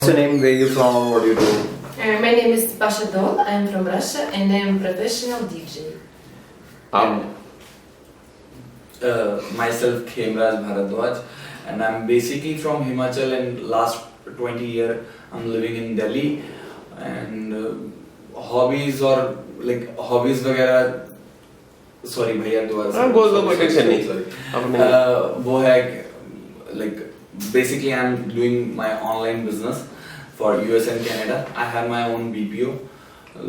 What's your name? Where you from? What do you do? My name is Pasha Dol. I am from Russia and I am professional DJ. Myself Khemraj Bharadwaj, and I'm basically from Himachal, and last 20 years I'm living in Delhi. And hobbies or like hobbies वगैरह sorry भैया दोबारा हाँ बोल दो कोई tension नहीं वो है like basically I'm doing my online business for US and Canada. I have my own BPO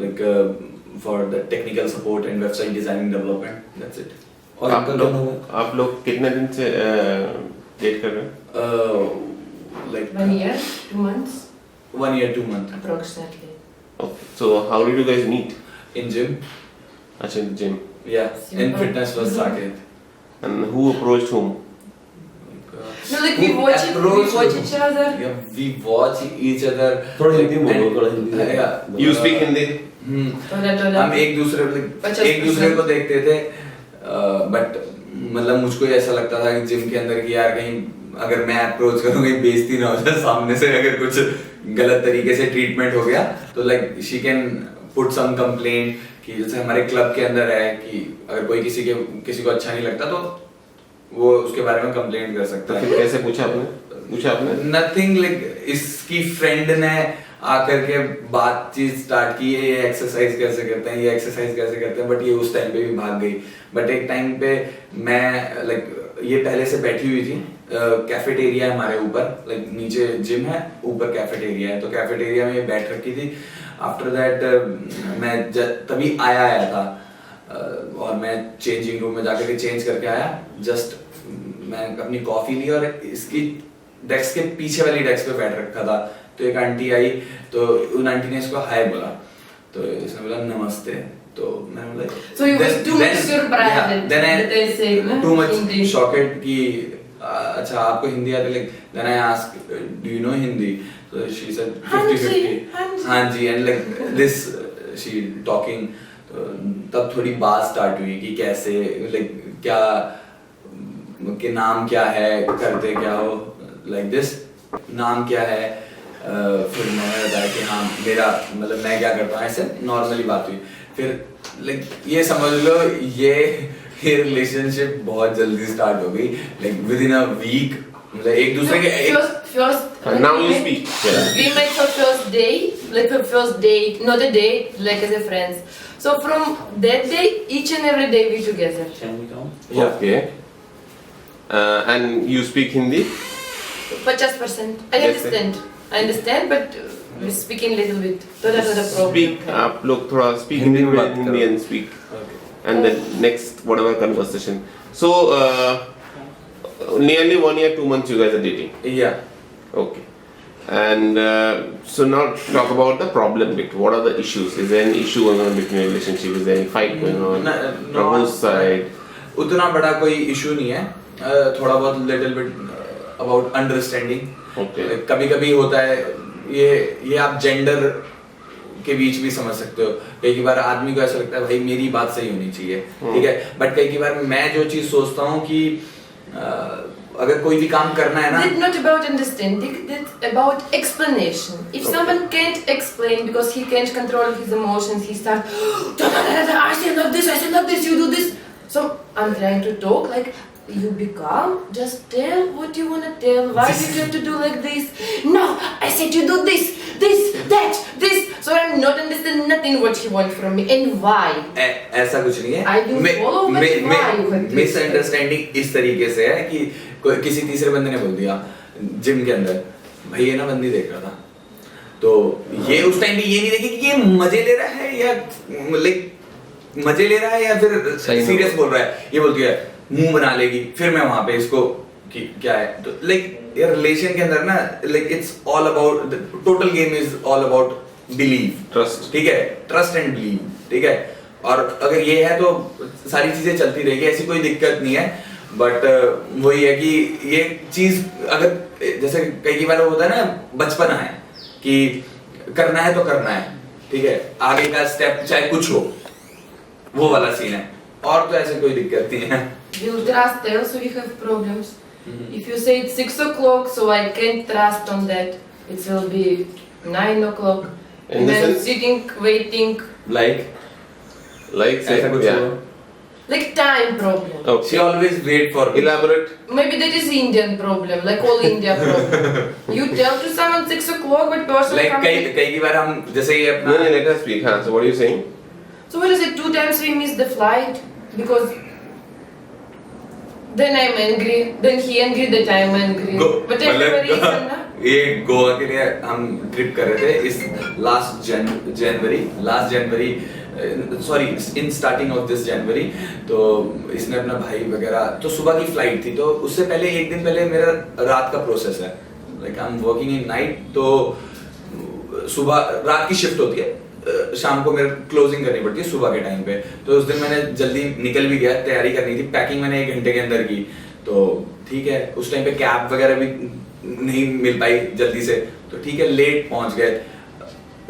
like for the technical support and website designing development. That's it. और आप लोग कितने दिन से डेट कर रहे हैं? Like 1 year, 2 months 1 year 2 months approximately. Okay. So how did you guys meet? in gym. अच्छा in the gym. Yeah, in Simple. fitness was started. And who approached whom? No, like we watch each other. Yeah, we watch each other. थोड़ा हिंदी में बोलो, थोड़ा हिंदी में। Yeah. You speak Hindi? थोड़ा हम एक दूसरे को देखते थे, बट मतलब मुझको ऐसा लगता था कि जिम के अंदर कि यार कहीं अगर मैं अप्रोच करूँ कहीं बेइज्जती ना हो जाए सामने से, अगर कुछ गलत तरीके से ट्रीटमेंट हो गया तो like she can put some complaint कि जैसे हमारे क्लब के अंदर है कि अगर कोई किसी को अच्छा नहीं लगता तो वो उसके बारे में कंप्लेंट कर सकता तो है. फिर कैसे पूछा आपने? नथिंग लाइक इसकी फ्रेंड ने आकर के बातचीत स्टार्ट की, ये एक्सरसाइज कैसे करते हैं, ये एक्सरसाइज कैसे करते हैं, बट ये उस टाइम पे भी भाग गई. बट एक टाइम पे मैं लाइक ये पहले से बैठी हुई थी, कैफेटेरिया है हमारे ऊपर, लाइक नीचे जिम है ऊपर कैफेटेरिया है, तो कैफेटेरिया में ये बैठ रखी थी. आफ्टर दैट मैं तभी आया था और मैं चेंजिंग रूम में जाकर के चेंज करके आया. जस्ट मैं अपनी कॉफी ली और इसकी डेस्क के पीछे वाली डेस्क पे बैठ रखा था, तो एक आंटी आई, तो उन आंटी ने इसको हाय बोला, तो इसने बोला नमस्ते, तो मैंने बोला So you was too much surprised then I that they say too much Hindi. shocked कि अच्छा आपको हिंदी आती, like then I asked do you know Hindi, so she said 50-50 हाँ जी, and like this she talking, तो तब थोड़ी बात start हुई कि कैसे like क्या कि नाम क्या है, करते क्या हो, like this नाम क्या है. फिर मैंने बताया कि हाँ मेरा मतलब मैं क्या करता हूँ, ऐसे नॉर्मली बात हुई. फिर लाइक ये समझ लो ये रिलेशनशिप बहुत जल्दी स्टार्ट हो गई, like within a week, मतलब एक दूसरे के First, Now you speak. we met for first day, like for first day, not a day, like as a friends. So from that day, each and every day we together. Yeah. Okay. And you speak Hindi? 50%. I understand, but we speaking little bit. That's the problem. Speak. आप लोग थोड़ा speak Hindi में Hindi बात करो. and speak. Okay. And then next whatever conversation. So nearly 1 year 2 months you guys are dating. Yeah. Okay. And so now talk about the problem bit. What are the issues? Is there any issue going on between your relationship? Is there any fight going on from both side? उतना बड़ा कोई issue नहीं है, थोड़ा बहुत little bit about understanding. Okay. कभी कभी होता है ये आप जेंडर के बीच भी समझ सकते हो. कई बार आदमी को ऐसा लगता है भाई मेरी बात सही होनी चाहिए, ठीक है, बट कई बार मैं जो चीज सोचता हूँ कि अगर कोई भी काम करना है ना, It's not about understanding, it's about explanation. If someone can't explain because he can't control his emotions, he starts, I say like this, you do this. So I'm trying to talk like, you be calm, just tell what you want to tell. Why do you have to do like this? No, I said you do this, that, this. So I'm not understanding nothing what he wants from me and why. ऐसा कुछ नहीं है. I do follow, but why you have to misunderstanding इस तरीके से है कि कोई किसी तीसरे बंदे ने बोल दिया जिम के अंदर, भाई ये ना बंदी देख रहा था, तो ये उस टाइम पे ये नहीं देखे कि ये मजे ले रहा है या लाइक मजे ले रहा है या फिर सीरियस बोल रहा है. ये बोलती है मुंह बना लेगी, फिर मैं वहां पे इसको कि क्या है, तो लाइक ये रिलेशन के अंदर ना like it's all about total game is all about believe, Trust. ठीक है, ट्रस्ट एंड बिलीव, ठीक है. और अगर ये है तो सारी चीजें चलती रहेगी, ऐसी कोई दिक्कत नहीं है. बट वही है कि ये चीज अगर जैसे कई बार होता है ना, बचपना है कि करना है तो करना है, ठीक है, आगे का स्टेप चाहे कुछ हो, वो वाला सीन है. और तो ऐसे कोई दिक्कत नहीं है. We'll trust also we have problems. If you say it's 6 o'clock, so I can't trust on that. it will be 9 o'clock. In And the I'm sense? sitting, waiting, Like Like say, ऐसा कुछ yeah. हुआ? like time problem. She Okay. always wait for me. Elaborate. Maybe that is Indian problem, like all India problem. You tell to someone 6 o'clock, but person Like comes. कई बार हम जैसे ये No, अपना let us speak. Huh? So what are you saying? So what is it? 2 times we missed the flight because then I'm angry. Then he angry that I'm angry. But every reason, na? ये गोवा के लिए हम trip कर रहे थे इस last January sorry in starting of this जनवरी। तो इसने अपना भाई वगैरह तो सुबह की फ्लाइट थी, तो उससे पहले एक दिन पहले मेरा रात का प्रोसेस है, like I am working in night, तो सुबह रात की शिफ्ट होती है, शाम को मेरे क्लोजिंग करनी पड़ती है सुबह के टाइम पे। तो उस दिन मैंने जल्दी निकल भी गया, तैयारी करनी थी, पैकिंग मैंने 1 घंटे के अंदर की। तो ठीक है, उस टाइम पे कैब वगैरह भी नहीं मिल पाई जल्दी से, तो ठीक है लेट पहुंच गए,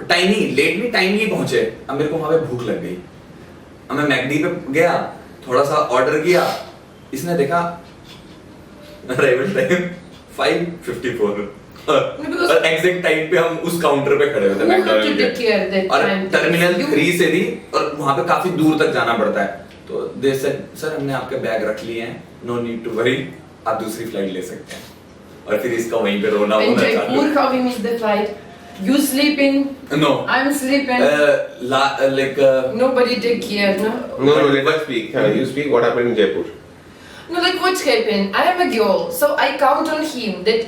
टाइमली पहुंचे। अब मेरे को वहां पे भूख लग गई, अब मैं मैकडी पे गया, थोड़ा सा ऑर्डर किया, इसने देखा अराइवल टाइम 5:54 और एग्जैक्ट टाइम पे हम उस काउंटर पे खड़े हुए थे मैकडॉनल्ड के, और टर्मिनल 3 से थी और वहां पे काफी दूर तक जाना पड़ता है। तो दे सेड सर हमने आपके बैग रख लिए हैं, नो नीड टू वरी, आप दूसरी फ्लाइट ले सकते हैं। और फिर इसका वहीं पे रोना In होना चालू। Jaipur, how we missed the flight? You sleeping? No. I'm sleeping. Nobody take care, no? No, let us speak. You speak. What happened in Jaipur? No, like what's happened? I am a girl, so I count on him that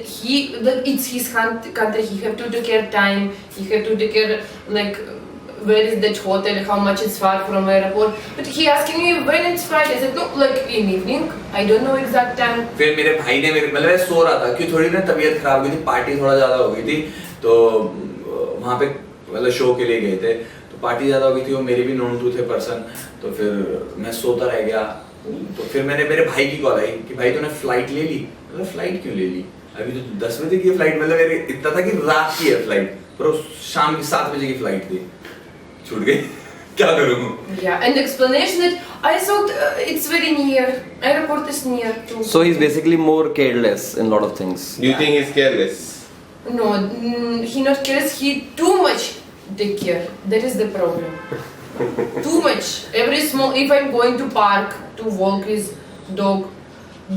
it's his country. He have to take care time. He have to take care like where is that hotel? How much it's far from airport? But he asking me when it's flight. I said no, like in evening. I don't know exact time. फिर मेरे भाई ने मेरे मतलब मैं सो रहा था क्योंकि थोड़ी ना तबीयत खराब हो गई थी, पार्टी थोड़ा ज्यादा हो गई थी, तो वहाँ पे मतलब शो के लिए गए थे, तो पार्टी ज्यादा हो गई थी, वो मेरे भी नोन टू थे पर्सन, तो फिर मैं सोता रह गया। तो फिर मैंने मेरे भाई की कॉल आई कि भाई तूने फ्लाइट ले ली? मतलब फ्लाइट क्यों ले ली? अभी तो 10 बजे की फ्लाइट, मतलब मेरे इतना था कि रात की है फ्लाइट, पर शाम की 7 बजे की फ्लाइट थी, छूट गई। क्या करूँ? Yeah, and the explanation that I thought it's very near. Airport is near too. So he's basically more careless in a lot of things. Do you think he's careless? No, he not cares. He too much take care. That is the problem. Too much. Every small. If I'm going to park to walk his dog,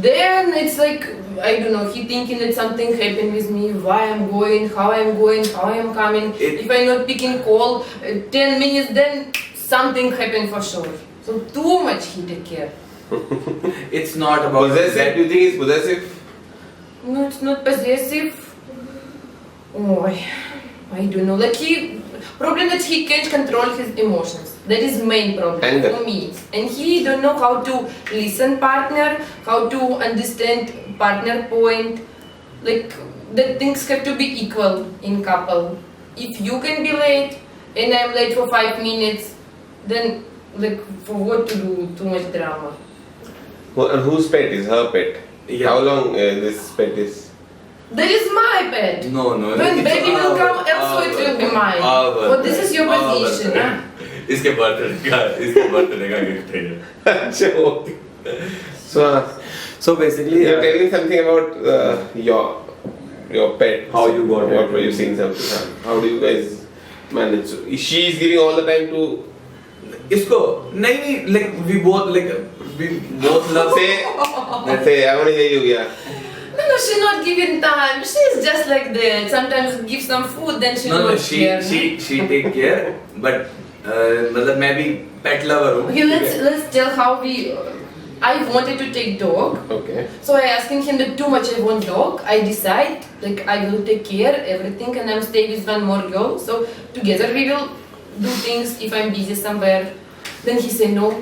then it's like I don't know. He thinking that something happened with me. Why I'm going? How I'm going? How I'm coming? If I'm not picking call 10 minutes, then something happened for sure. So too much he take care. It's not about Possessive? that. Do you think he's possessive? No, it's not possessive. Oh, I don't know. Like problem that he can't control his emotions. That is main problem Anger. for me. And he don't know how to listen partner, how to understand partner point. Like the things have to be equal in couple. If you can be late and I'm late for 5 minutes, then like for what to do too much drama? Well, and whose pet is her pet? Yeah. How long this pet is? That is my pet. No. When baby will come, also it will be mine. But this is your position, huh? इसके birthday का gift है ये। अच्छा, okay. So basically, you're telling something about your pet. How you got what it. were you saying something? How do you guys manage? So, she is giving all the time to इसको नहीं like we both love say. Let's say I want to hear you. Yeah. No, she's not giving time. She's just like that. Sometimes give some food, then she No, don't care. she take care, but मतलब मैं भी pet lover हूँ। Okay, let's tell how we. I wanted to take dog, Okay. so I asking him that too much I want dog. I decide like I will take care everything, and I'm staying with one more girl. So together we will do things. If I'm busy somewhere, then he say no,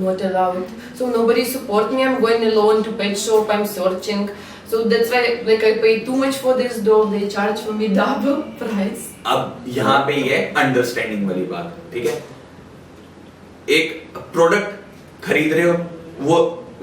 not allowed. So nobody support me. I'm going alone to pet shop. I'm searching. So that's why like I pay too much for this dog. They charge for me double price. अब यहाँ पे ये understanding वाली बात, ठीक है? एक product खरीद रहे हो, वो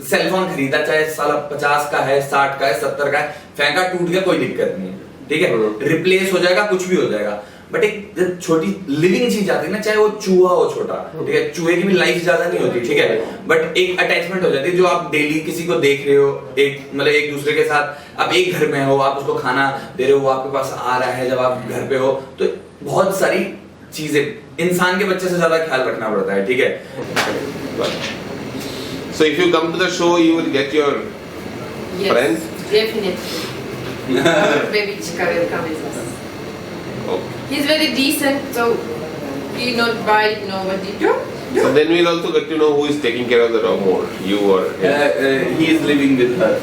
सेलफोन खरीदा चाहे साला 50 का है, 60 का है, 70 का है, फेंका टूट गया कोई दिक्कत नहीं है, ठीक है? रिप्लेस हो जाएगा, कुछ भी हो जाएगा। बट एक जब छोटी लिविंग चीज आती है ना, चाहे वो चूहा हो छोटा, ठीक है, चूहे की भी लाइफ ज्यादा नहीं होती, ठीक है, बट एक अटैचमेंट हो जाती है जो आप डेली किसी को देख रहे हो, एक मतलब एक दूसरे के साथ आप एक घर में हो, आप उसको खाना दे रहे हो, वो आपके पास आ रहा है जब आप घर पे हो, तो बहुत सारी चीजें इंसान के बच्चे से ज्यादा ख्याल रखना पड़ता है, ठीक है। So if you come to the show, you will get your Yes, friends. definitely. Baby Chika will come with us. Okay. He's very decent, so he not bite nobody. So then we'll also get to know who is taking care of the dog more, you or him. He is living with her.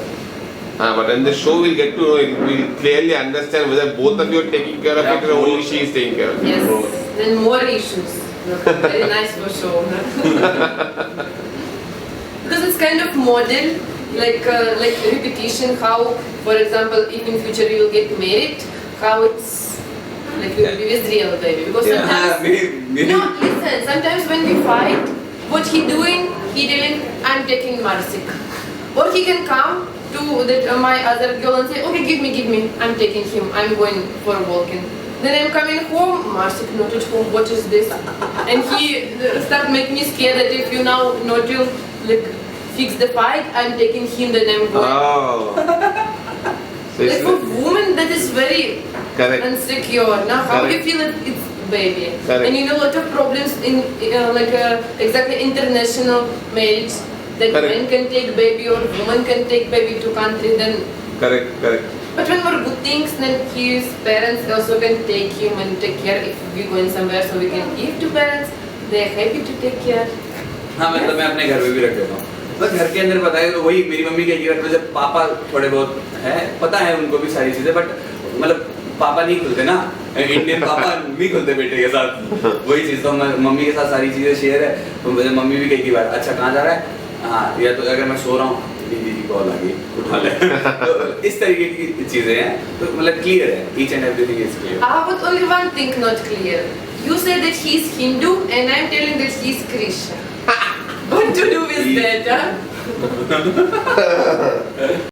But in the show we'll get to know, we'll clearly understand whether both of you are taking care of it or only she is taking care of it. Yes, then more issues. Very nice for show. Huh? Because it's kind of model, like repetition. How, for example, if in future you will get married, how it's like you will be with real baby. Because sometimes, maybe. no, listen. Sometimes when we fight, what he doing? He telling, I'm taking Marsik, or he can come to that my other girl and say, okay, give me, I'm taking him, I'm going for a walking. Then I'm coming home, Marsik not at home, what is this? And he start making me scared that if you now not to like fix the fight, I'm taking him, then I'm going. Oh. So Like it's for women, that is very correct. insecure. Now, how Correct. you feel it? It's baby, Correct. and you know a lot of problems in exactly international marriage. That Correct. men can take baby or woman can take baby to country. Then, Correct. but when more good things, then his parents also can take him and take care. If we going somewhere, so we can give to parents. They are happy to take care. हाँ मतलब मैं अपने घर में भी रख देता हूँ, बस घर के अंदर पता है वही मेरी मम्मी कहेगी रख लो, जब पापा थोड़े बहुत है पता है उनको भी सारी चीजें, बट मतलब पापा नहीं खुलते ना, इंडियन पापा नहीं खुलते बेटे के साथ, वही चीज तो मम्मी के साथ सारी चीजें शेयर है, तो मम्मी भी कहेगी बार अच्छा कहाँ जा रहा है, हाँ या तो अगर मैं सो रहा हूँ दीदी की कॉल आ गई उठा ले, तो इस तरीके की चीजें हैं, तो मतलब क्लियर है, each and everything is clear. But only one thing not clear. You say that he's Hindu and I'm telling that he's Christian. What to do with that, huh?